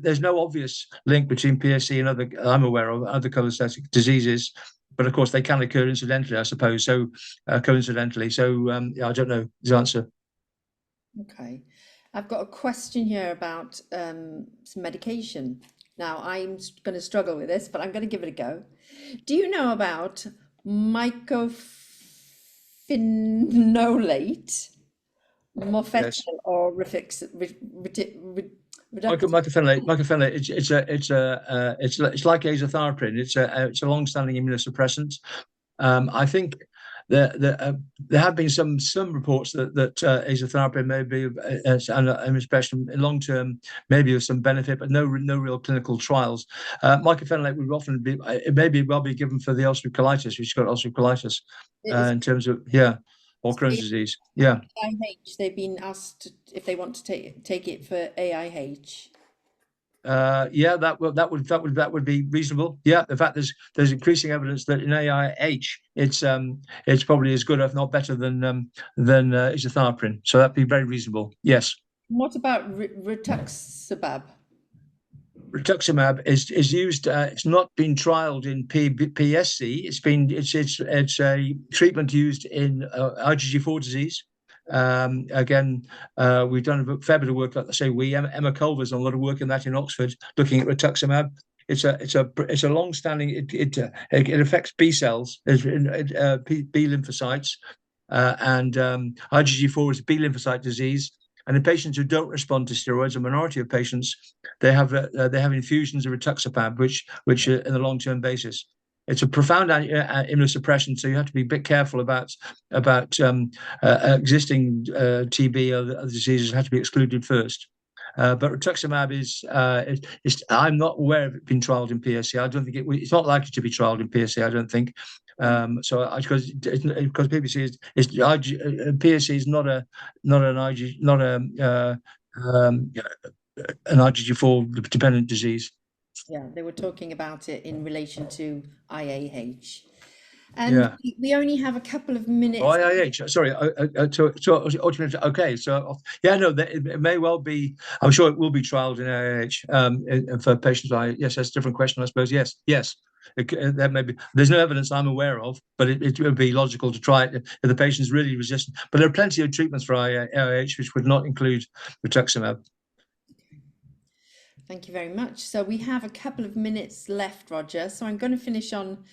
Speaker 2: there's no obvious link between PSC and other, I'm aware of, other cholestatic diseases. But of course, they can occur incidentally, I suppose. So coincidentally. So yeah, I don't know the answer.
Speaker 1: Okay, I've got a question here about some medication. Now, I'm going to struggle with this, but I'm going to give it a go. Do you know about mycophenolate,
Speaker 2: Yes.
Speaker 1: mofetil, or reductase?
Speaker 2: Mycophenolate. It's like azathioprine. It's a long-standing immunosuppressant. I think there have been some reports that azathioprine may be, and especially in long term, maybe of some benefit, but no real clinical trials. Mycophenolate would often be, it may be well be given for the ulcerative colitis, which has got ulcerative colitis, in terms of or Crohn's disease. Yeah.
Speaker 1: AIH. They've been asked if they want to take it for AIH.
Speaker 2: Yeah, that would be reasonable. Yeah, in fact, there's increasing evidence that in AIH it's probably as good, if not better, than azathioprine. So that'd be very reasonable. Yes.
Speaker 1: What about rituximab?
Speaker 2: Rituximab is used. It's not been trialed in PSC. It's a treatment used in IgG4 disease. Again, we've done a fair bit of work. Like I say, Emma Culver's done a lot of work in that in Oxford, looking at rituximab. It's a long-standing. It affects B cells, B lymphocytes, and IgG4 is a B lymphocyte disease. And in patients who don't respond to steroids, a minority of patients, they have infusions of rituximab, which in the long-term basis. It's a profound immunosuppression, so you have to be a bit careful about existing TB or other diseases have to be excluded first. But rituximab is I'm not aware of it being trialed in PSC. I don't think it's not likely to be trialed in PSC. I don't think. So because PSC is not an IgG4 dependent disease.
Speaker 1: Yeah, they were talking about it in relation to IAH. And
Speaker 2: Yeah.
Speaker 1: we only have a couple of
Speaker 2: Oh,
Speaker 1: minutes.
Speaker 2: IIH. Sorry. Autoimmune. Okay. So yeah, no, it may well be. I'm sure it will be trialed in IIH for patients. Yes, that's a different question, I suppose. Yes, yes. That may be. There's no evidence I'm aware of, but it would be logical to try it if the patient's really resistant. But there are plenty of treatments for IIH which would not include rituximab.
Speaker 1: Thank you very much. So we have a couple of minutes left, Roger. So I'm going to finish on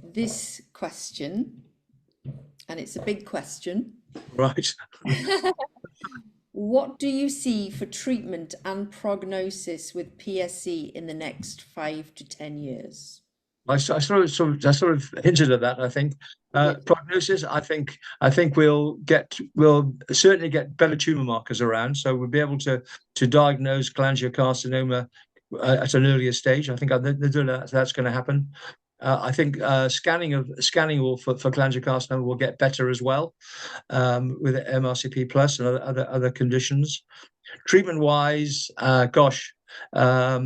Speaker 1: this question, and it's a big question.
Speaker 2: Right.
Speaker 1: What do you see for treatment and prognosis with PSC in the next 5 to 10 years?
Speaker 2: I sort of hinted at that. I think
Speaker 1: Yeah.
Speaker 2: prognosis. I think we'll certainly get better tumor markers around, so we'll be able to diagnose cholangiocarcinoma at an earlier stage. I think that's going to happen. I think scanning will for cholangiocarcinoma will get better as well with MRCP plus and other conditions. Treatment wise, gosh, so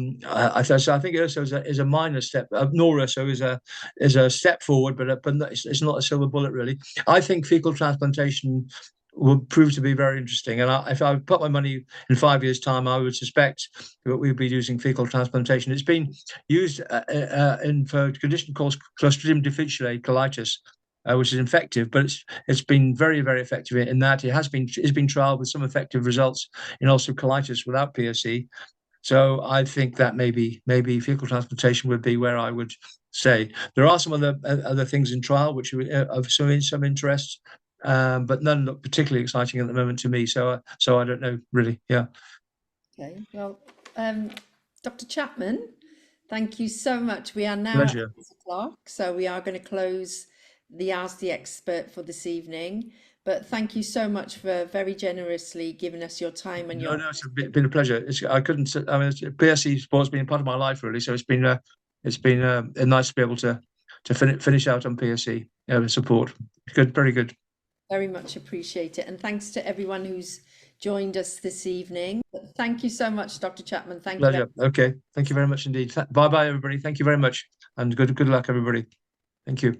Speaker 2: I think URSO is a minor step. NORURSO is a step forward, but it's not a silver bullet really. I think fecal transplantation will prove to be very interesting, and if I put my money in 5 years' time, I would suspect that we'll be using fecal transplantation. It's been used for a condition called Clostridium difficile colitis, which is infective, but it's been very, very effective in that it's been trialed with some effective results in ulcerative colitis without PSC. So I think that maybe fecal transplantation would be where I would say. There are some other things in trial which are of some interest, but none look particularly exciting at the moment to me. So I don't know really. Yeah.
Speaker 1: Okay. Well, Dr. Chapman, thank you so much. We are now at
Speaker 2: Pleasure.
Speaker 1: 8 o'clock, so we are going to close the Ask the Expert for this evening. But thank you so much for very generously giving us your time and your.
Speaker 2: No, it's been a pleasure. I couldn't. I mean, PSC sport's been part of my life really. So it's been nice to be able to finish out on PSC support. Good, very good.
Speaker 1: Very much appreciate it. And thanks to everyone who's joined us this evening. Thank you so much, Dr. Chapman. Thank you.
Speaker 2: Pleasure. Okay. Thank you very much indeed. Bye bye, everybody. Thank you very much. And good luck, everybody. Thank you.